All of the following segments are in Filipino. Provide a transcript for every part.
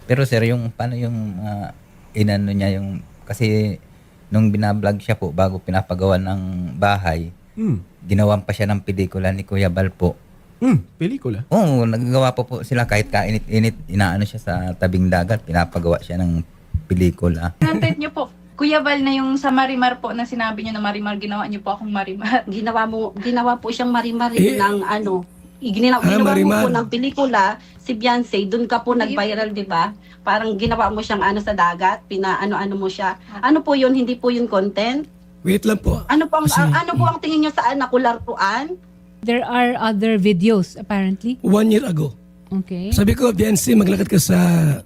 Pero sir, yung paano yung inano niya yung kasi nung binablog siya po bago pinapagawa ng bahay, ginawan pa siya ng pelikula ni Kuya Bal po. Pelikula. Oo, nagagawa po sila kahit kainit-init, inaano siya sa tabing dagat, pinapagawa siya ng pelikula. Content niyo po, Kuya Val, na yung sa Marimar po na sinabi niyo na Marimar, ginawa niyo po akong Marimar. Ginawa po siyang Marimar Eh, ng ano. Ginawa Marimar. mo po ng pelikula, si Beyonce, doon ka po nag-viral, di ba? Parang ginawa mo siyang ano sa dagat, pinaano-ano mo siya. Ano po yun, hindi po yun content? Wait lang po. Ano po Kasi- ano po ang tingin niyo sa nakularuan? There are other videos apparently. 1 year ago. Okay. Sabi ko, Biancy, maglakad ka sa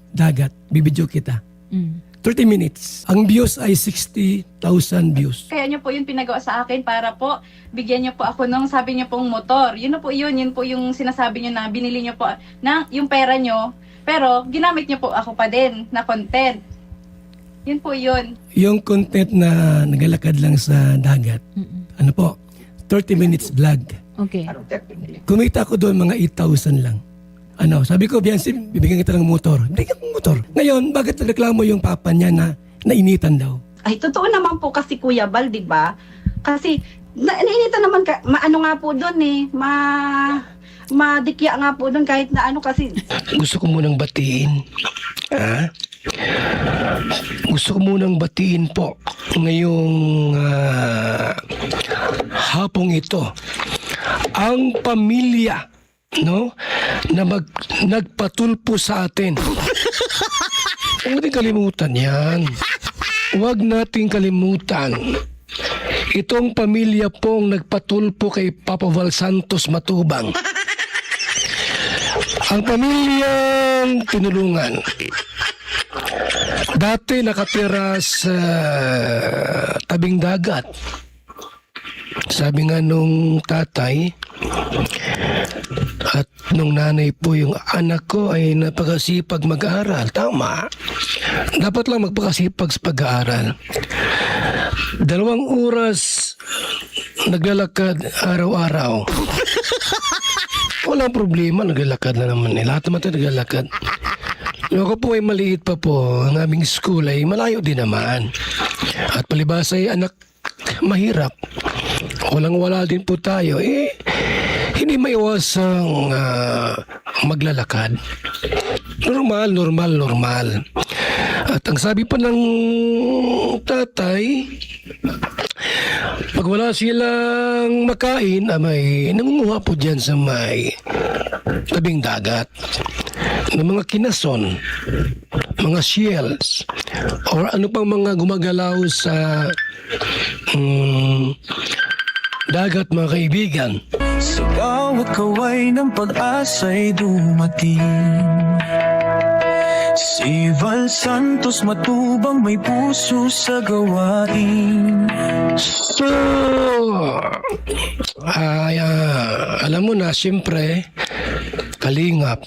dagat. Bibidyo kita. Mm. 30 minutes. Ang views ay 60,000 views. Kaya niyo po yun pinagawa sa akin para po bigyan niyo po ako nung sabi niyo pong motor. Yun na po yun po yung sinasabi niyo na binili niyo po na yung pera niyo, pero ginamit niyo po ako pa din na content. Yun po yun. Yung content na nagalakad lang sa dagat, ano po, 30 minutes vlog. Okay. Kumita ko doon mga 8,000 lang. Ano, sabi ko, Biancy, bibigyan kita ng motor. Bibigyan ko ng motor. Ngayon, bakit nagreklamo yung papa niya na nainitan daw? Ay, totoo naman po kasi Kuya Bal, di ba? Kasi, nainitan naman, maano nga po doon madikya nga po doon kahit na ano kasi. Gusto ko munang batiin. Gusto ko munang batiin po ngayong hapong ito ang pamilya, no, na nagpatulpo sa atin. Huwag natin kalimutan yan. Huwag nating kalimutan. Itong pamilya pong nagpatulpo kay Papa Val Santos Matubang. Ang pamilyang tinulungan. Dati nakatira sa tabing dagat. Sabi nga nung tatay at nung nanay po, yung anak ko ay napakasipag mag-aaral. Tama. Dapat lang magpakasipag sa pag-aaral. 2 oras naglalakad araw-araw. Walang problema, naglalakad na naman. Lahat naman tayo naglalakad. Nung ako po ay maliit pa po, ang aming school ay malayo din naman. At palibasa ay anak mahirap. Walang-wala din po tayo. Hindi maiwasang maglalakad. Normal. At ang sabi pa ng tatay, pag wala silang makain, may nangunguha po dyan sa may tabing dagat ng mga kinason, mga shells, or ano pang mga gumagalaw sa dagat, mga kaibigan. Sigaw at kaway ng pag-asa'y dumating. Si Val Santos Matubang may puso sa gawain. So, alam mo na, siyempre, kalingap,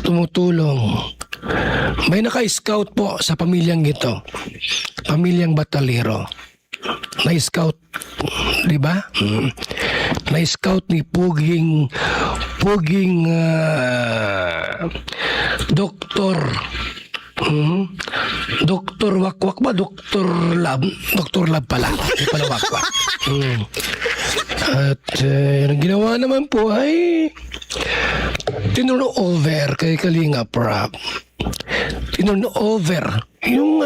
tumutulong. May naka-scout po sa pamilyang ito, pamilyang Batalero. Na-scout, di ba? Na-scout ni Puging Doktor Doktor Wakwak ba? Doktor Lab pala. Hindi pala Wakwak. At ang ginawa naman po ay tinurn over kay Kalinga Prab. Tinurn over yung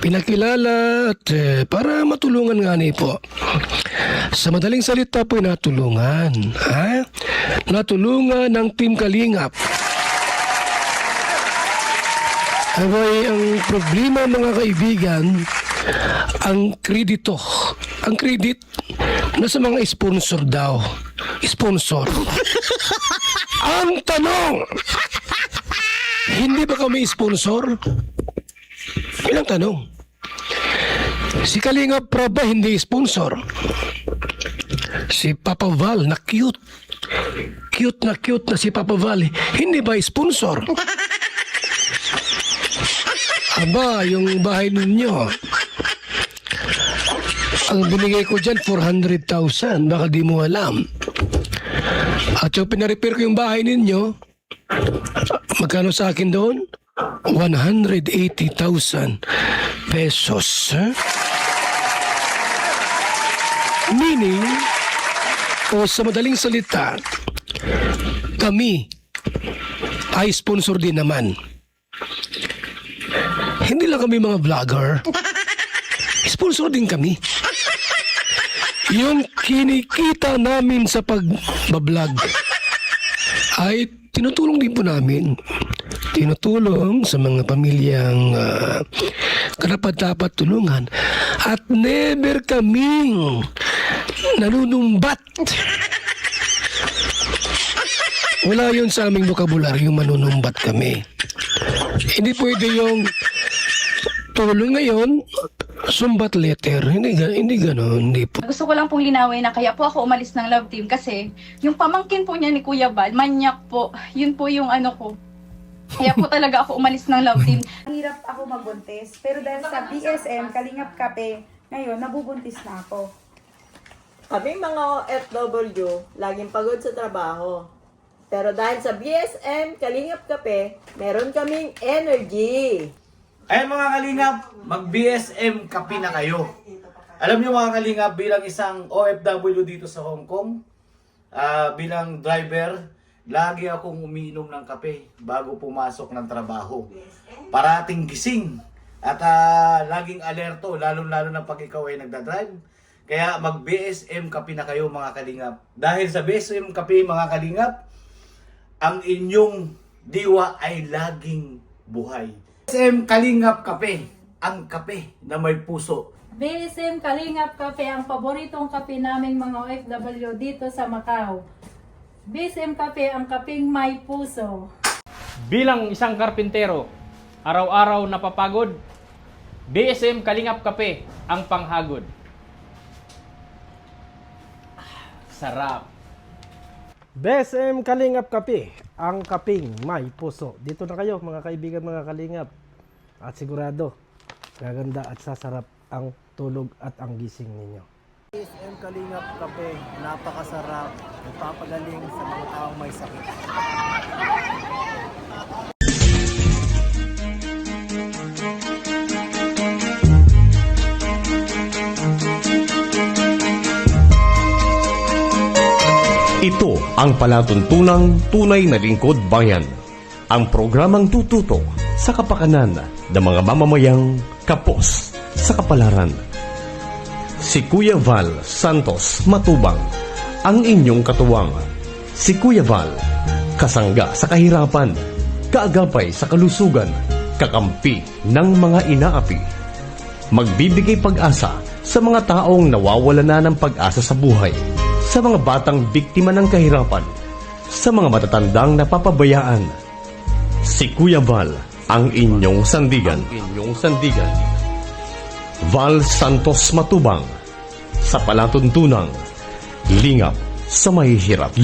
pinakilala at para matulungan nga ni po. Sa madaling salita po, natulungan. Natulungan ng Team Kalingap. Abay, ang problema mga kaibigan, ang kredito. Ang credit nasa mga sponsor daw. Sponsor. Ang tanong, hindi ba kami sponsor? Ilang tanong. Si Kalinga Prab ba hindi sponsor? Si Papa Val na cute. Cute na si Papa Val. Hindi ba sponsor? Aba, yung bahay ninyo, ang binigay ko dyan, 400,000. Baka di mo alam. At yung pinarepair ko yung bahay ninyo, Magkano sa akin doon? 180,000 pesos. Meaning, o sa madaling salita, kami ay sponsor din naman. Hindi lang kami mga vlogger. Sponsor din kami. Yung kinikita namin sa pag-vlog ay tinutulong din po namin. Tinutulong sa mga pamilyang karapat-dapat tulungan. At never kaming nanunumbat. Wala yun sa aming bokabularyo, manunumbat kami. Hindi pwede yung tulong ngayon, sumbat later. Hindi gano'n. Hindi po. Gusto ko lang pong linawin na kaya po ako umalis ng Love Team kasi yung pamangkin po niya ni Kuya Bal, manyak po. Yun po yung ano ko. Kaya po talaga ako umalis ng Love Team. Hirap ako magbuntis, pero dahil sa BSM, Kalingap Kape, ngayon nabubuntis na ako. Kaming mga OFW, laging pagod sa trabaho. Pero dahil sa BSM, Kalingap Kape, meron kaming energy. Ayan mga kalingap, mag-BSM kape na kayo. Alam niyo mga kalingap, bilang isang OFW dito sa Hong Kong, bilang driver, lagi akong umiinom ng kape bago pumasok ng trabaho. Parating gising at laging alerto, lalo-lalo na pag ikaw ay nagdadrive. Kaya mag-BSM kape na kayo mga kalingap. Dahil sa BSM kape mga kalingap, ang inyong diwa ay laging buhay. BSM Kalingap Kape, ang kape na may puso. BSM Kalingap Kape, ang paboritong kape naming mga OFW dito sa Macau. BSM Kape, ang kapeng may puso. Bilang isang karpintero, araw-araw napapagod, BSM Kalingap Kape, ang panghagod. Sarap. BSM Kalingap Kape, ang kaping may puso. Dito na kayo mga kaibigan, mga kalingap. At sigurado, gaganda at sasarap ang tulog at ang gising ninyo. BSM Kalingap Kape, napakasarap. Nagpapagaling sa mga taong may sakit. Ito ang palatuntunang tunay na lingkod bayan. Ang programang tututok sa kapakanan ng mga mamamayang kapos sa kapalaran. Si Kuya Val Santos Matubang, ang inyong katuwang. Si Kuya Val, kasangga sa kahirapan, kaagapay sa kalusugan, kakampi ng mga inaapi. Magbibigay pag-asa sa mga taong nawawala na ng pag-asa sa buhay, sa mga batang biktima ng kahirapan, sa mga matatandang napapabayaan. Si Kuya Val, ang inyong sandigan. Val Santos Matubang, sa palatuntunang lingap sa mahihirap.